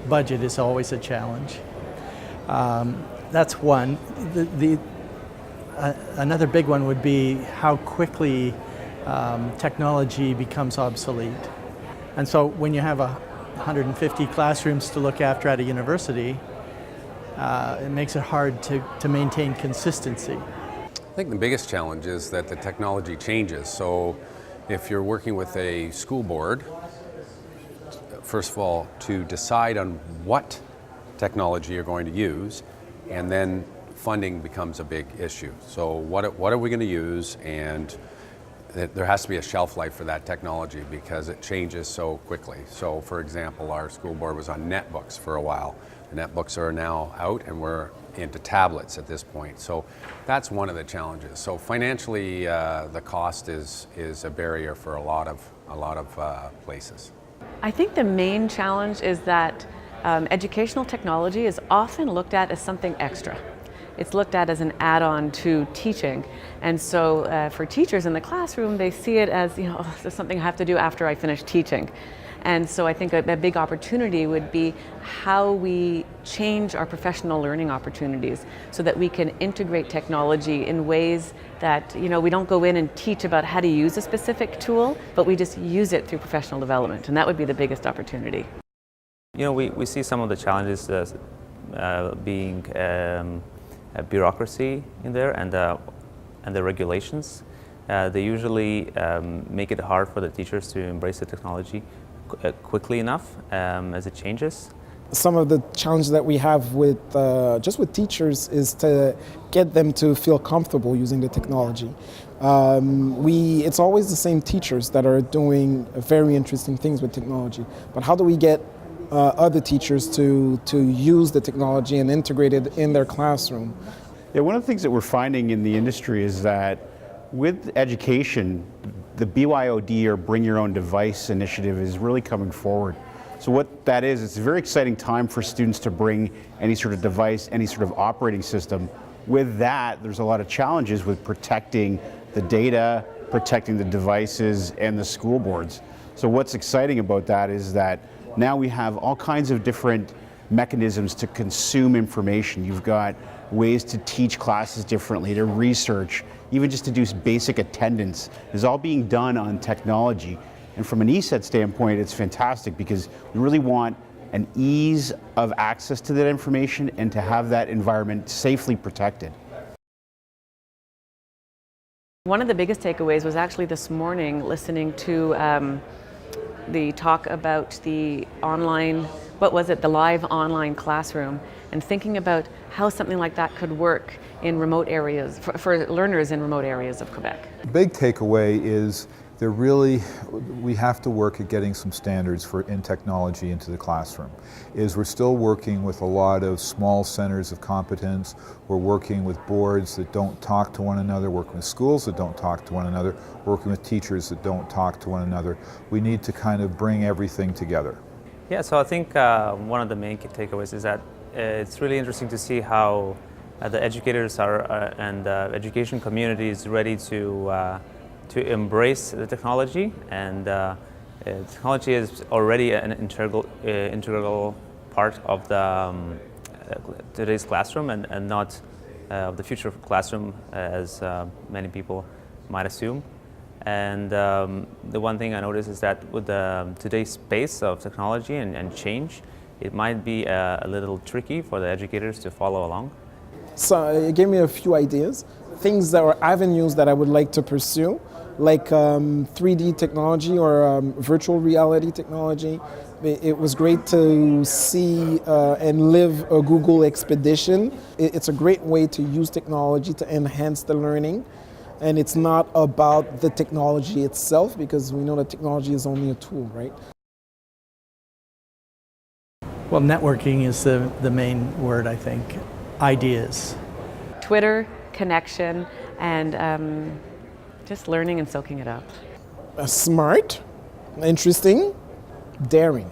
budget is always a challenge. That's one. Another big one would be how quickly technology becomes obsolete. And so when you have 150 classrooms to look after at a university, it makes it hard to maintain consistency. I think the biggest challenge is that the technology changes. So if you're working with a school board, first of all, to decide on what technology you're going to use, and then funding becomes a big issue. So what are we going to use, and there has to be a shelf life for that technology because it changes so quickly. So for example, our school board was on netbooks for a while. The netbooks are now out and we're into tablets at this point. So that's one of the challenges. So financially, the cost is a barrier for a lot of places. I think the main challenge is that educational technology is often looked at as something extra. It's looked at as an add-on to teaching. And so for teachers in the classroom, they see it as, oh, this is something I have to do after I finish teaching. And so I think a big opportunity would be how we change our professional learning opportunities so that we can integrate technology in ways that, we don't go in and teach about how to use a specific tool, but we just use it through professional development. And that would be the biggest opportunity. We see some of the challenges being bureaucracy in there and the regulations. They usually make it hard for the teachers to embrace the technology quickly enough as it changes. Some of the challenges that we have with just with teachers is to get them to feel comfortable using the technology. It's always the same teachers that are doing very interesting things with technology, but how do we get other teachers to use the technology and integrate it in their classroom? Yeah, one of the things that we're finding in the industry is that with education, the BYOD, or Bring Your Own Device initiative, is really coming forward. So what that is, it's a very exciting time for students to bring any sort of device, any sort of operating system. With that, there's a lot of challenges with protecting the data, protecting the devices, and the school boards. So what's exciting about that is that now we have all kinds of different mechanisms to consume information. You've got ways to teach classes differently, to research, even just to do basic attendance. It's all being done on technology. And from an ESET standpoint, it's fantastic because we really want an ease of access to that information and to have that environment safely protected. One of the biggest takeaways was actually this morning listening to the talk about the the live online classroom, and thinking about how something like that could work in remote areas, for learners in remote areas of Quebec. The big takeaway is we have to work at getting some standards in technology into the classroom. We're still working with a lot of small centers of competence. We're working with boards that don't talk to one another, working with schools that don't talk to one another, working with teachers that don't talk to one another. We need to kind of bring everything together. Yeah, so I think one of the main key takeaways is that it's really interesting to see how the educators and the education community is ready to embrace the technology, and technology is already an integral part of today's classroom and not of the future classroom, as many people might assume. And the one thing I noticed is that with today's pace of technology and change, it might be a little tricky for the educators to follow along. So it gave me a few ideas, things that are avenues that I would like to pursue, like 3D technology or virtual reality technology. It was great to see and live a Google expedition. It's a great way to use technology to enhance the learning. And it's not about the technology itself, because we know that technology is only a tool, right? Well, networking is the main word, I think. Ideas. Twitter, connection, and just learning and soaking it up. Smart, interesting, daring.